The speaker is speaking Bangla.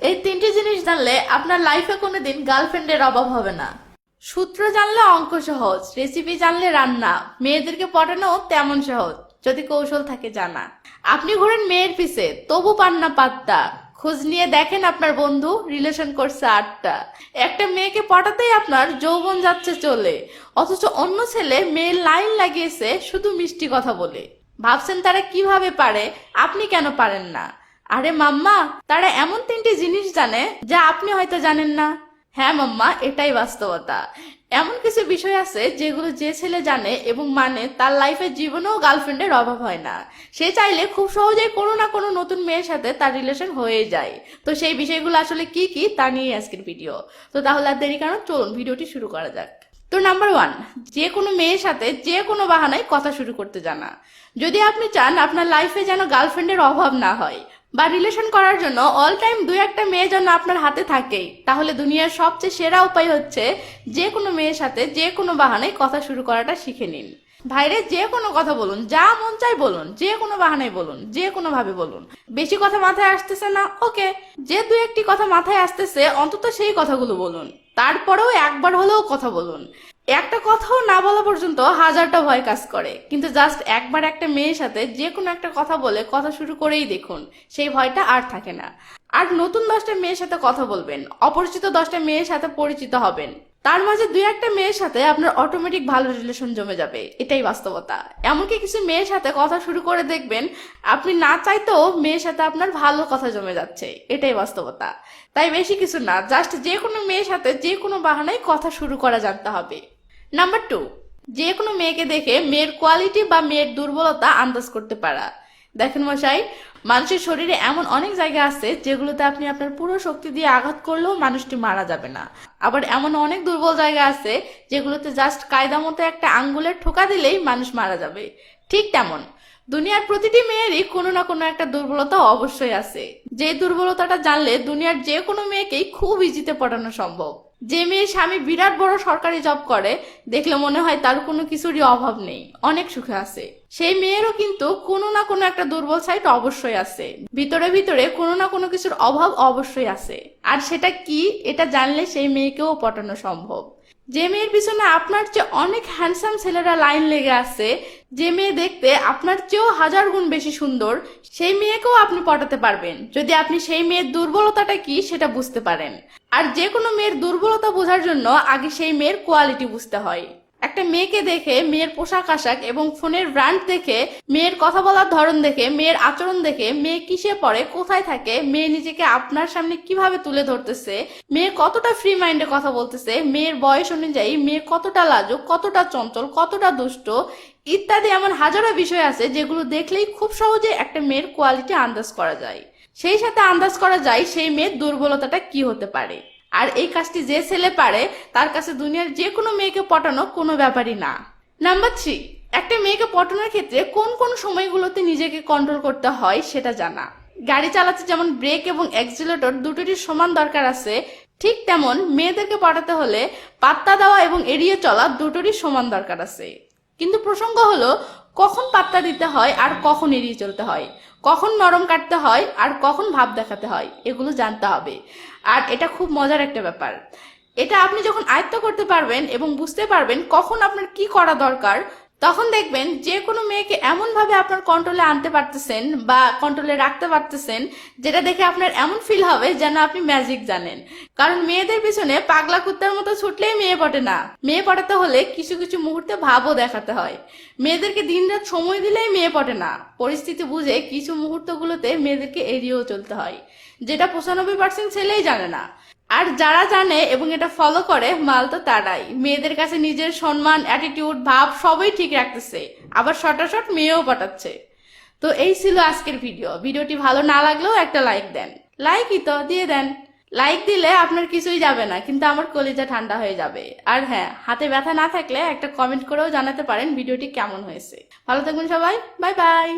এই তিনটি জিনিস জানলে আপনার লাইফে কোনোদিন গার্লফ্রেন্ডের অভাব হবে না। সূত্র জানলে অঙ্ক সহজ, রেসিপি জানলে রান্না, মেয়েদেরকে পটানো তেমন সহজ যদি কৌশল থাকে জানা। আপনি ঘোরেন মেয়ের পিছে তবু পান না পাত্তা, খোঁজ নিয়ে দেখেন আপনার বন্ধু রিলেশন করছে 8টা। একটা মেয়েকে পটাতেই আপনার যৌবন যাচ্ছে চলে, অথচ অন্য ছেলে মেয়ের লাইন লাগিয়েছে শুধু মিষ্টি কথা বলে। ভাবছেন তারা কিভাবে পারে, আপনি কেন পারেন না? আরে মাম্মা, তারা এমন তিনটি জিনিস জানে যা আপনি হয়তো জানেন না। হ্যাঁ মাম্মা, এটাই বাস্তবতা। এমন কিছু বিষয় আছে যেগুলো যে ছেলে জানে এবং মানে তার লাইফে জীবনেও গার্লফ্রেন্ডের অভাব হয় না। সে চাইলে খুব সহজেই কোনো না কোনো নতুন মেয়ের সাথে তার রিলেশন হয়ে যায়। তো সেই বিষয়গুলো আসলে কি কি তা নিয়ে আজকের ভিডিও। তো তাহলে আর দেরি কেন, চলুন ভিডিওটি শুরু করা যাক। তো নাম্বার 1, যে কোনো মেয়ের সাথে যে কোনো বাহানায় কথা শুরু করতে জানা। যদি আপনি চান আপনার লাইফে যেন গার্লফ্রেন্ডের অভাব না হয় বা রিলেশন করার জন্য অল টাইম 2-1টা মেয়ে যেন আপনার হাতে থাকেই, তাহলে দুনিয়ার সবচেয়ে সেরা উপায় হচ্ছে যে কোনো মেয়ের সাথে যে কোনো বাহানায় কথা শুরু করাটা শিখে নিন। ভাইরে, যে কোনো কথা বলুন, যা মন চাই বলুন, যে কোনো বাহানায় বলুন, যে কোনো ভাবে বলুন। বেশি কথা মাথায় আসতেছে না, ওকে, যে 2-1টি কথা মাথায় আসতেছে অন্তত সেই কথাগুলো বলুন। তারপরেও একবার হলেও কথা বলুন। একটা কথাও না বলা পর্যন্ত 1000টা ভয় কাজ করে, কিন্তু জাস্ট একবার একটা মেয়ের সাথে যে কোনো একটা কথা বলে কথা শুরু করেই দেখুন, সেই ভয়টা আর থাকে না। আর নতুন 10টা মেয়ের সাথে কথা বলবেন, অপরিচিত 10টা মেয়ের সাথে পরিচিত হবেন, তার মাঝে 2-1টা মেয়ের সাথে আপনার অটোমেটিক ভালো রিলেশন জমে যাবে। এটাই বাস্তবতা। এমনকি কিছু মেয়ের সাথে কথা শুরু করে দেখবেন আপনি না চাইতেও মেয়ের সাথে আপনার ভালো কথা জমে যাচ্ছে। এটাই বাস্তবতা। তাই বেশি কিছু না, জাস্ট যে কোনো মেয়ের সাথে যে কোনো বাহানায় কথা শুরু করা জানতে হবে। নাম্বার 2, যে কোনো মেয়েকে দেখে মেয়ের কোয়ালিটি বা মেয়ের দুর্বলতা আন্দাজ করতে পারা। দেখেন মশাই, মানুষের শরীরে এমন অনেক জায়গা আছে যেগুলোতে আপনি আপনার পুরো শক্তি দিয়ে আঘাত করলেও মানুষটি মারা যাবে না। আবার এমন অনেক দুর্বল জায়গা আছে যেগুলোতে জাস্ট কায়দা মতো একটা আঙ্গুলের ঠোকা দিলেই মানুষ মারা যাবে। ঠিক তেমন দুনিয়ার প্রতিটি মেয়েরই কোনো না কোনো একটা দুর্বলতা অবশ্যই আছে। যে দুর্বলতাটা জানলে দুনিয়ার যে কোনো মেয়েকেই খুব ইজিতে পটানো সম্ভব। যে মেয়ের স্বামী বিরাট বড় সরকারি জব করে, দেখলে মনে হয় তার কোনো কিছুরই অভাব নেই, অনেক সুখে আছে, সেই মেয়েরও কিন্তু কোনো না কোনো একটা দুর্বল সাইড অবশ্যই আছে। ভিতরে ভিতরে কোনো না কোনো কিছুর অভাব অবশ্যই আছে। আর সেটা কি, এটা জানলে সেই মেয়েকেও পটানো সম্ভব। যে মেয়ের পিছনে আপনার চেয়ে অনেক হ্যান্ডসাম ছেলেরা লাইন লেগে আছে, যে মেয়ে দেখতে আপনার চেয়েও 1000 গুণ বেশি সুন্দর, সেই মেয়েকেও আপনি পটাতে পারবেন যদি আপনি সেই মেয়ের দুর্বলতাটা কি সেটা বুঝতে পারেন। আর যে কোনো মেয়ের দুর্বলতা বোঝার জন্য আগে সেই মেয়ের কোয়ালিটি বুঝতে হয়। একটা মেয়েকে দেখে, মেয়ের পোশাক আশাক এবং ফোনের ব্র্যান্ড দেখে, মেয়ের কথা বলার ধরন দেখে, মেয়ের আচরণ দেখে, মেয়ে কিসে পড়ে, কোথায় থাকে, মেয়ে নিজেকে আপনার সামনে কিভাবে তুলে ধরতেছে, মেয়ে কতটা ফ্রি মাইন্ডে কথা বলতেছে, মেয়ের বয়স অনুযায়ী মেয়ে কতটা লাজুক, কতটা চঞ্চল, কতটা দুষ্ট ইত্যাদি এমন হাজারো বিষয় আছে যেগুলো দেখলেই খুব সহজে একটা মেয়ের কোয়ালিটি আন্দাজ করা যায়। সেই সাথে আন্দাজ করা যায় সেই মেয়ের দুর্বলতাটা কি হতে পারে। আর এই কাজটি যে ছেলে পারে তার কাছে দুনিয়ার যে কোনো মেয়েকে পটানো কোনো ব্যাপারই না। নাম্বার 3, একটা মেয়েকে পটানোর ক্ষেত্রে কোন কোন সময়গুলোতে নিজেকে কন্ট্রোল করতে হয় সেটা জানা। গাড়ি চালাতে যেমন ব্রেক এবং অ্যাক্সিলারেটর দুটোরই সমান দরকার আছে, ঠিক তেমন মেয়েদেরকে পটাতে হলে পাত্তা দেওয়া এবং এড়িয়ে চলা দুটোরই সমান দরকার আছে। কিন্তু প্রসঙ্গ হলো কখন পাত্তা দিতে হয় আর কখন এড়িয়ে চলতে হয়, কখন নরম কাটতে হয় আর কখন ভাব দেখাতে হয়, এগুলো জানতে হবে। আর এটা খুব মজার একটা ব্যাপার। এটা আপনি যখন আয়ত্ত করতে পারবেন এবং বুঝতে পারবেন কখন আপনার কি করা দরকার, তখন দেখবেন যে কোনো মেয়েকে এমন ভাবে আপনার কন্ট্রোলে আনতে পারতেছেন বা কন্ট্রোলে রাখতে পারতেছেন যেটা দেখে আপনার এমন ফিল হবে যেন আপনি ম্যাজিক জানেন। কারণ মেয়েদের পিছনে পাগলা কুত্তার মতো ছুটলেই মেয়ে পটে না। মেয়ে পটাতে হলে কিছু কিছু মুহূর্তে ভাবও দেখাতে হয়। মেয়েদেরকে দিনরাত সময় দিলেই মেয়ে পটে না। পরিস্থিতি বুঝে কিছু মুহূর্তগুলোতে মেয়েদেরকে এড়িয়েও চলতে হয়, যেটা 95% ছেলেই জানে না। আর যারা জানে এবং এটা ফলো করে মাল তো তারাই। মেয়েদের কাছে নিজের সম্মান, অ্যাটিটিউড, ভাব সবই ঠিক রাখতেছে, আবার শটাশট মেয়েও পটাচ্ছে। তো এই ছিল আজকের ভিডিওটি ভালো না লাগলেও একটা লাইক দেন। লাইকই তো দিয়ে দেন। লাইক দিলে আপনার কিছুই যাবে না, কিন্তু আমার কলিজা ঠান্ডা হয়ে যাবে। আর হ্যাঁ, হাতে ব্যথা না থাকলে একটা কমেন্ট করেও জানাতে পারেন ভিডিওটি কেমন হয়েছে। ভালো থাকবেন সবাই, বাই বাই।